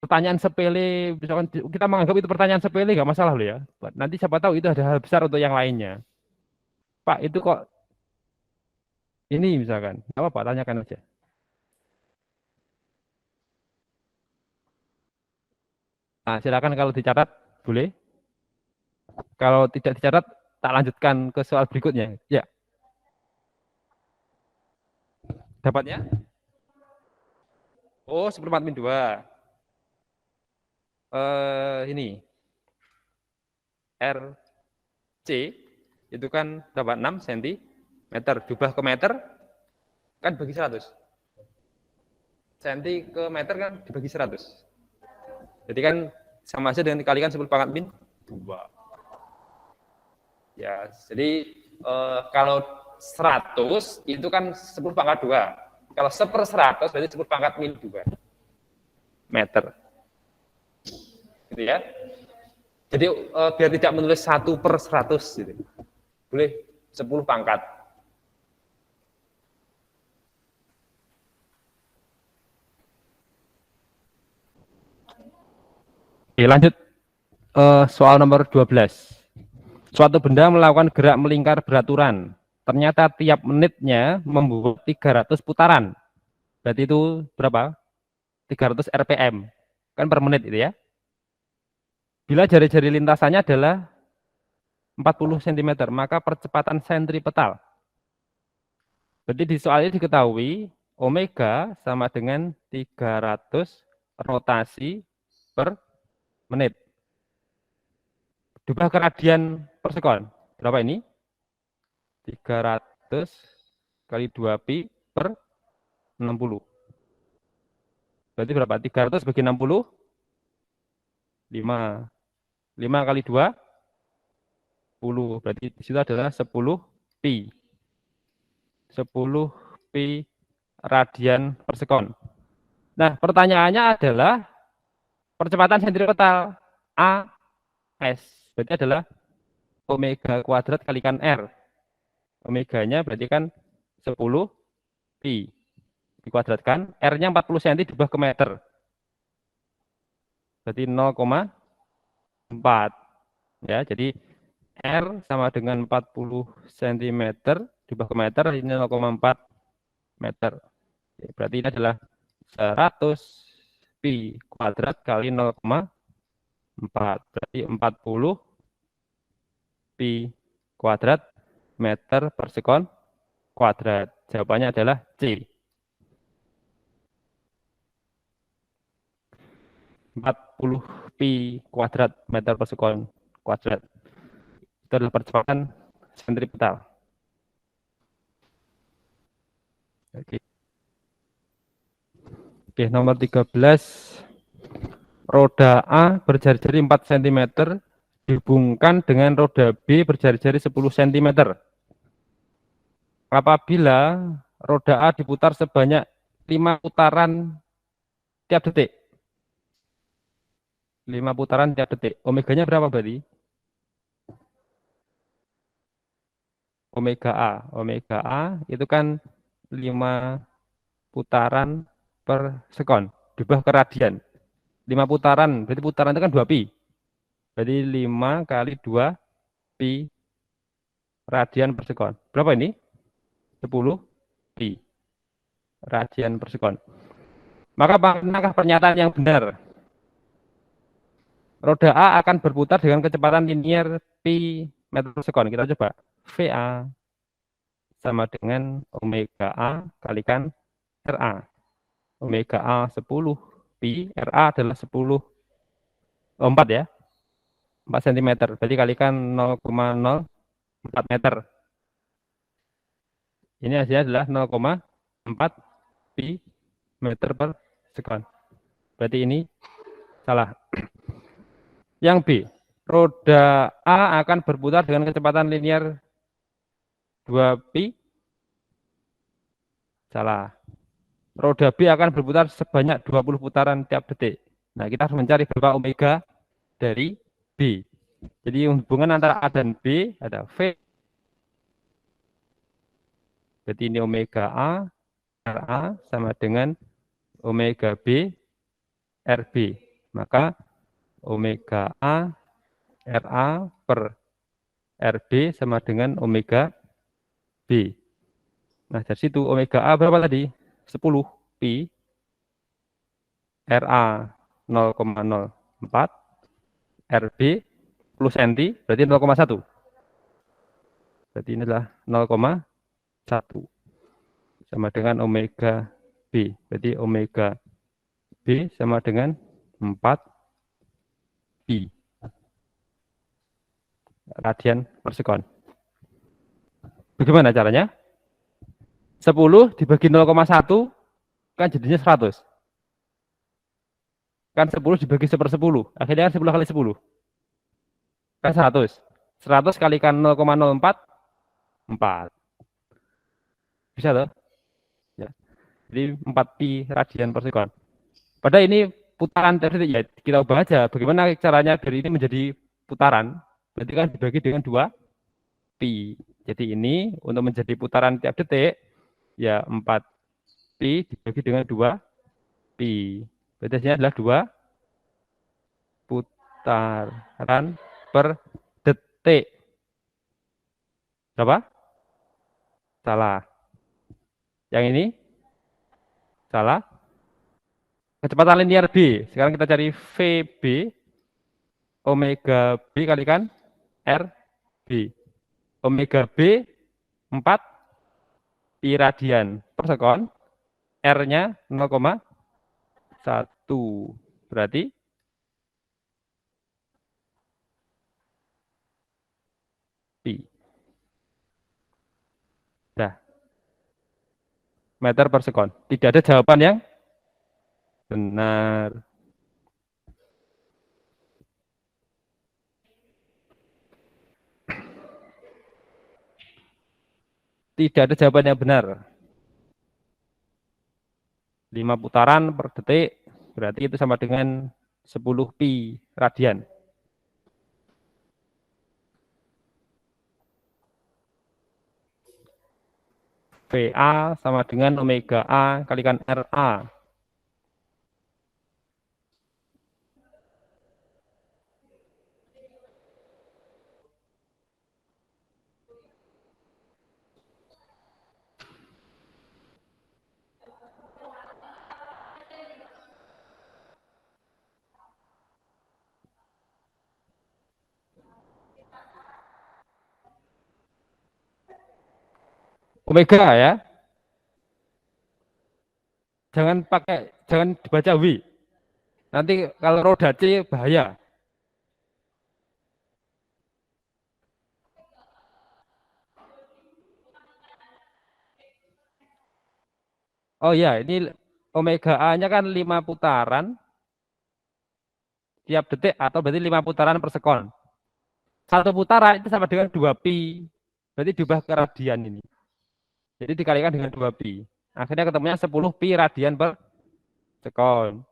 Pertanyaan sepele, misalkan kita menganggap itu pertanyaan sepele nggak masalah loh ya. Nanti siapa tahu itu ada hal besar untuk yang lainnya. Pak, itu kok ini misalkan, nggak apa-apa, tanyakan aja. Nah, silakan kalau dicatat, boleh. Kalau tidak dicatat, tak lanjutkan ke soal berikutnya. Ya, dapatnya? Oh, 14 min 2. Ini, RC, itu kan dapat 6 cm. Diubah ke meter, kan bagi 100. Cm ke meter kan dibagi 100. Jadi kan sama saja dengan dikalikan 10 pangkat min 2. Ya, jadi kalau 100 itu kan 10 pangkat 2. Kalau 1/100 berarti 10 pangkat min 2 meter. Gitu ya. Jadi biar tidak menulis 1/100 gitu. Boleh 10 pangkat. Oke, lanjut soal nomor 12. Suatu benda melakukan gerak melingkar beraturan. Ternyata tiap menitnya membuat 300 putaran. Berarti itu berapa? 300 RPM. Kan per menit itu ya. Bila jari-jari lintasannya adalah 40 cm, maka percepatan sentripetal. Berarti di soal ini diketahui omega sama dengan 300 rotasi per menit. Diubah ke radian per sekon. Berapa ini? 300 kali 2 pi per 60. Berarti berapa? 300 bagi 60? 5. 5 kali 2? 10. Berarti di situ adalah 10 pi. 10 pi radian per sekon. Nah, pertanyaannya adalah percepatan sentripetal A S. Berarti adalah omega kuadrat kalikan R. Omeganya berarti kan 10 pi. Dikuadratkan, R-nya 40 cm diubah ke meter. Berarti 0,4. Ya, jadi R sama dengan 40 cm diubah ke meter, ini 0,4 meter. Berarti ini adalah 100 pi kuadrat kali 0,4. Berarti 40 pi kuadrat meter per sekon kuadrat. Jawabannya adalah C. 40 pi kuadrat meter per sekon kuadrat. Itu adalah percepatan sentripetal. Oke. Oke, nomor 13. Roda A berjari-jari 4 cm dihubungkan dengan roda B berjari-jari 10 cm. Apabila roda A diputar sebanyak 5 putaran tiap detik. 5 putaran tiap detik. Omeganya berapa berarti? Omega A. Omega A itu kan 5 putaran per sekon. Diubah ke radian. 5 putaran, berarti putaran itu kan 2 pi. Berarti 5 kali 2 pi radian per sekon. Berapa ini? 10 pi radian per sekon. Maka manakah pernyataan yang benar? Roda A akan berputar dengan kecepatan linier pi meter per sekon. Kita coba. VA sama dengan omega A kalikan RA. Omega A 10 pi, RA adalah 10, 4 ya. 4 cm. Berarti kalikan 0,04 meter. Ini hasilnya adalah 0,4 pi meter per sekon. Berarti ini salah. Yang B, roda A akan berputar dengan kecepatan linear 2 pi. Salah. Roda B akan berputar sebanyak 20 putaran tiap detik. Nah, kita harus mencari berapa omega dari B. Jadi hubungan antara A dan B ada V. Berarti ini omega A, RA sama dengan omega B, RB. Maka omega A, RA per RB sama dengan omega B. Nah, dari situ omega A berapa tadi? 10 pi, RA 0,04, RB 10 cm, berarti 0,1. Berarti ini adalah 0,1 sama dengan omega B. Berarti omega B sama dengan 4 pi radian per sekon. Bagaimana caranya? 10 dibagi 0,1 kan jadinya 100. Kan 10 dibagi 1/10. Akhirnya kan 10 kali 10. Kan 100. 100 kalikan 0,04, 4. Bisa toh? Ya. Jadi 4 pi radian per sekon. Padahal ini putaran tadi ya kita ubah aja. Bagaimana caranya dari ini menjadi putaran? Berarti kan dibagi dengan 2 pi. Jadi ini untuk menjadi putaran tiap detik ya 4 pi dibagi dengan 2 pi. Berarti hasilnya adalah 2 putaran per detik. Berapa? Salah. Yang ini salah. Kecepatan linear B. Sekarang kita cari VB. Omega B kalikan RB. Omega B 4 pi radian per sekon. R-nya 0,1. Berarti pi. Nah, meter per sekon. Tidak ada jawaban yang benar. Tidak ada jawaban yang benar. 5 putaran per detik, berarti itu sama dengan 10 pi radian. VA sama dengan omega A kalikan RA. Omega ya. Jangan dibaca W. Nanti kalau roda C bahaya. Oh ya, ini omega A-nya kan 5 putaran tiap detik atau berarti 5 putaran per sekon. Satu putaran itu sama dengan 2 pi. Berarti diubah ke radian ini. Jadi dikalikan dengan 2 pi. Akhirnya ketemunya 10 pi radian per sekon.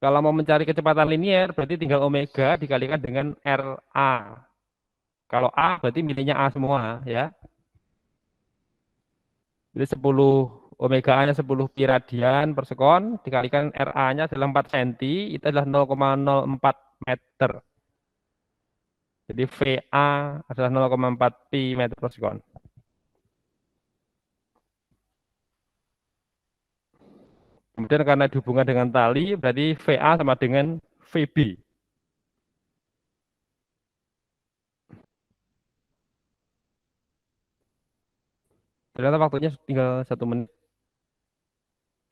Kalau mau mencari kecepatan linier, berarti tinggal omega dikalikan dengan RA. Kalau A berarti milihnya A semua ya. Jadi 10 omega A-nya 10 pi radian per sekon dikalikan RA-nya adalah 4 cm, itu adalah 0,04 meter. Jadi VA adalah 0,4 pi meter per sekon. Kemudian karena dihubungkan dengan tali, berarti VA sama dengan VB. Ternyata waktunya tinggal 1 menit.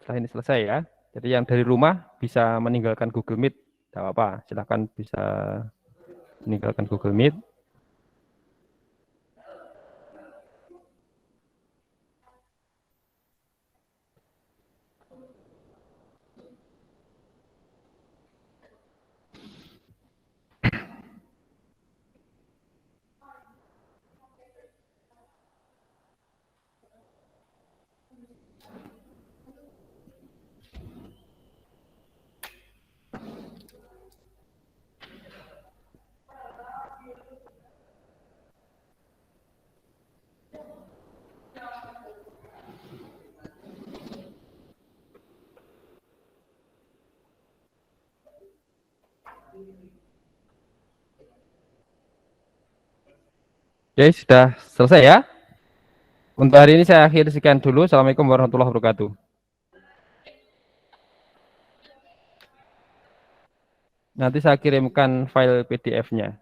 Setelah ini selesai ya. Jadi yang dari rumah bisa meninggalkan Google Meet. Tidak apa-apa, silahkan bisa meninggalkan Google Meet. Oke, sudah selesai ya. Untuk hari ini saya akhiri sekian dulu. Assalamualaikum warahmatullahi wabarakatuh. Nanti saya kirimkan file PDF-nya.